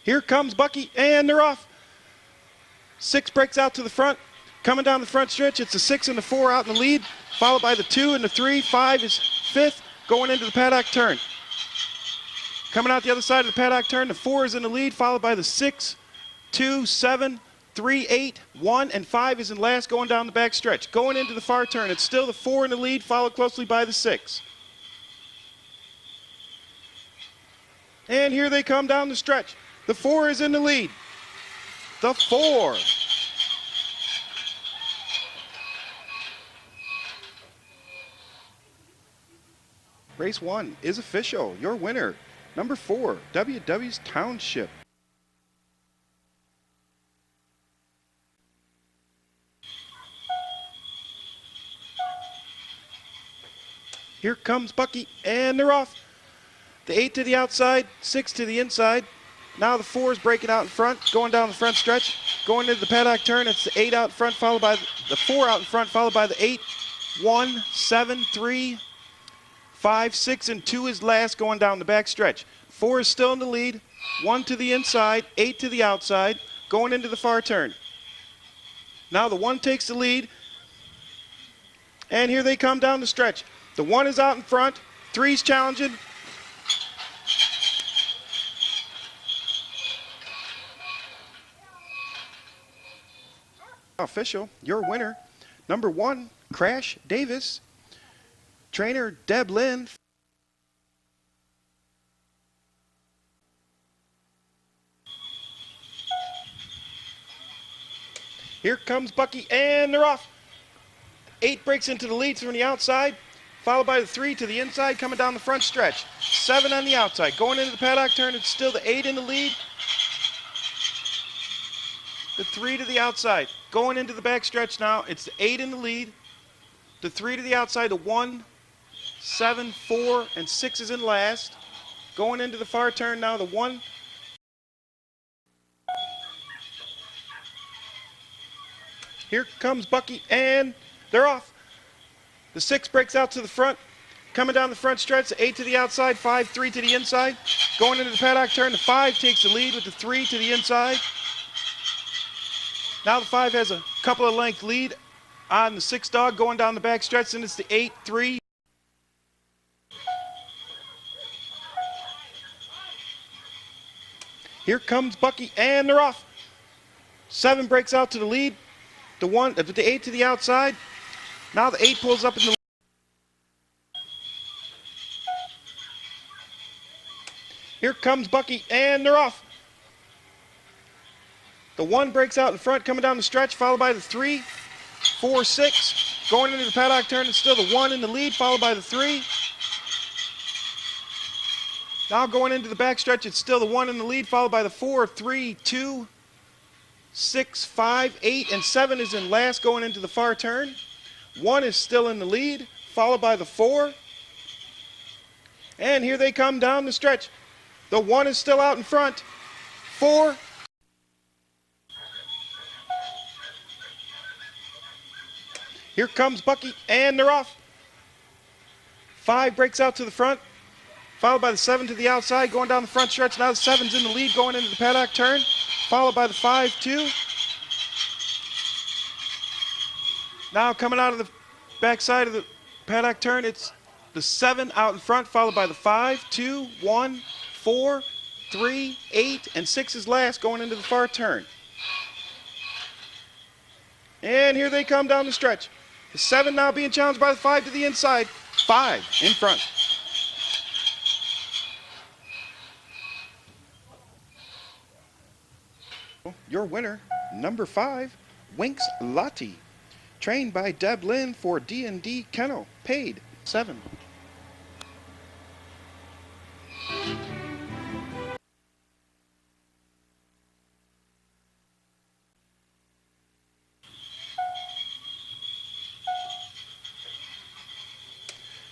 Here comes Bucky, and they're off. 6 breaks out to the front. Coming down the front stretch, it's the 6 and the 4 out in the lead, followed by the 2 and the 3. 5 is 5th, going into the paddock turn. Coming out the other side of the paddock turn, the 4 is in the lead, followed by the 6, 2, 7, 3, 8, 1, and 5 is in last, going down the back stretch. Going into the far turn, it's still the 4 in the lead, followed closely by the 6. And here they come down the stretch. The 4 is in the lead. The 4. Race 1 is official. Your winner, number 4, WW's Township. Here comes Bucky, and they're off. The 8 to the outside, 6 to the inside. Now the 4 is breaking out in front, going down the front stretch. Going into the paddock turn, it's the 8 out in front, followed by the 4 out in front, followed by the 8, 1, 7, 3, 5, 6, and 2 is last, going down the back stretch. 4 is still in the lead, 1 to the inside, 8 to the outside, going into the far turn. Now the 1 takes the lead, and here they come down the stretch. The 1 is out in front, 3's challenging. Official, your winner, number 1, Crash Davis. Trainer Deb Lynn. Here comes Bucky, and they're off. 8 breaks into the lead from the outside, followed by the 3 to the inside, coming down the front stretch. 7 on the outside. Going into the paddock turn, it's still the 8 in the lead. The 3 to the outside. Going into the back stretch now, it's the 8 in the lead. The 3 to the outside, the 1, 7, 4, and 6 is in last. Going into the far turn now, the 1. Here comes Bucky, and they're off. The 6 breaks out to the front. Coming down the front stretch, the 8 to the outside, 5, 3 to the inside. Going into the paddock turn, the 5 takes the lead with the 3 to the inside. Now the 5 has a couple of length lead on the 6 dog going down the back stretch, and it's the 8, 3. Here comes Bucky, and they're off. 7 breaks out to the lead. The 8 to the outside. Now the 8 pulls up in the. Here comes Bucky, and they're off. The 1 breaks out in front, coming down the stretch, followed by the 3, 4, 6. Going into the paddock turn, it's still the 1 in the lead, followed by the 3. Now going into the back stretch, it's still the 1 in the lead, followed by the 4, 3, 2, 6, 5, 8, and 7 is in last, going into the far turn. 1 is still in the lead, followed by the 4. And here they come down the stretch. The 1 is still out in front. 4. Here comes Bucky, and they're off. 5 breaks out to the front, followed by the 7 to the outside, going down the front stretch. Now the 7's in the lead, going into the paddock turn, followed by the 5, 2. Now coming out of the backside of the paddock turn, it's the 7 out in front, followed by the 5, 2, 1, 4, 3, 8, and 6 is last, going into the far turn. And here they come down the stretch. The 7 now being challenged by the 5 to the inside. 5 in front. Your winner, number 5, Winx Lottie. Trained by Deb Lynn for D&D Kennel. Paid $7.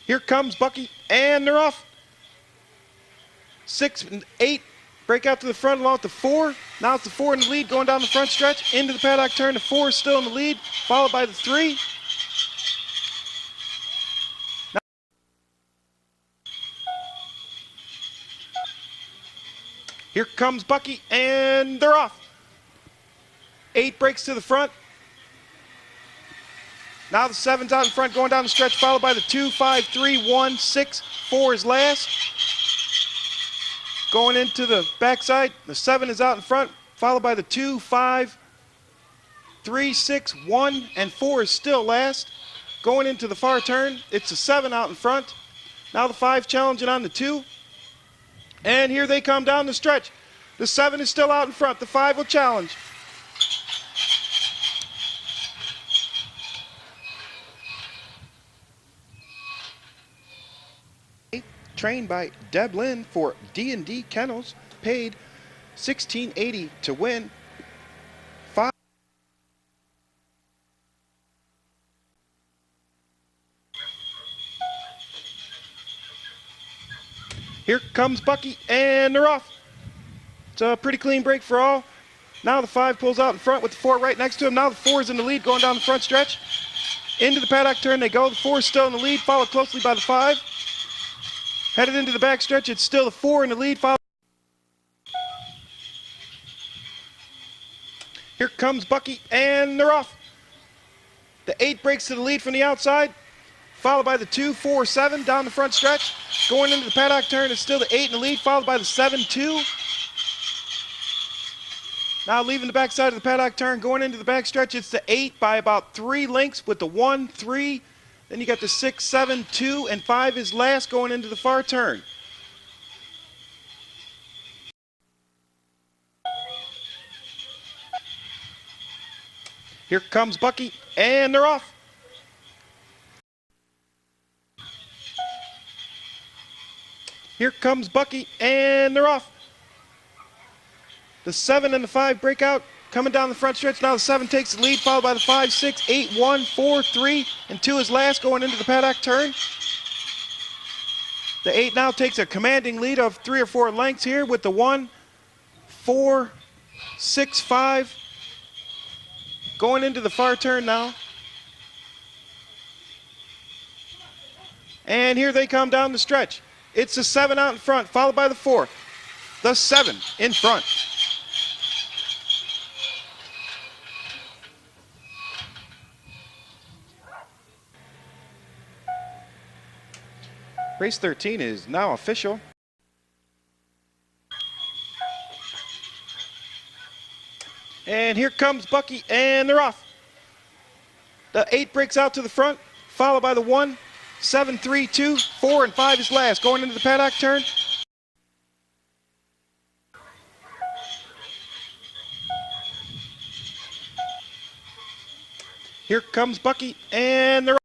Here comes Bucky, and they're off. 6 and 8 break out to the front along with the 4. Now it's the 4 in the lead, going down the front stretch into the paddock turn. The 4 is still in the lead, followed by the 3. Here comes Bucky, and they're off. 8 breaks to the front. Now the 7's out in front, going down the stretch, followed by the 2, 5, 3, 1, 6, 4 is last. Going into the backside, the 7 is out in front, followed by the 2, 5, 3, 6, 1, and 4 is still last. Going into the far turn, it's the 7 out in front. Now the 5 challenging on the 2. And here they come down the stretch. The 7 is still out in front. The 5 will challenge. Trained by Deb Lynn for D&D Kennels, paid $16.80 to win. 5. Here comes Bucky, and they're off. It's a pretty clean break for all. Now the 5 pulls out in front with the 4 right next to him. Now the 4 is in the lead going down the front stretch. Into the paddock turn they go. The 4 is still in the lead, followed closely by the 5. Headed into the back stretch, it's still the 4 in the lead. Here comes Bucky, and they're off. The 8 breaks to the lead from the outside, followed by the 2, 4, 7 down the front stretch. Going into the paddock turn, it's still the 8 in the lead, followed by the 7, 2. Now leaving the backside of the paddock turn, going into the back stretch, it's the 8 by about 3 lengths with the 1, 3. Then you got the 6, 7, 2, and 5 is last going into the far turn. Here comes Bucky, and they're off. Here comes Bucky, and they're off. The 7 and the 5 break out. Coming down the front stretch, now the 7 takes the lead, followed by the 5, 6, 8, 1, 4, 3, and 2 is last going into the paddock turn. The 8 now takes a commanding lead of 3 or 4 lengths here with the 1, 4, 6, 5. Going into the far turn now. And here they come down the stretch. It's the 7 out in front, followed by the 4. The 7 in front. Race 13 is now official. And here comes Bucky, and they're off. The 8 breaks out to the front, followed by the 1, 7, 3, 2, 4, and 5 is last. Going into the paddock turn. Here comes Bucky, and they're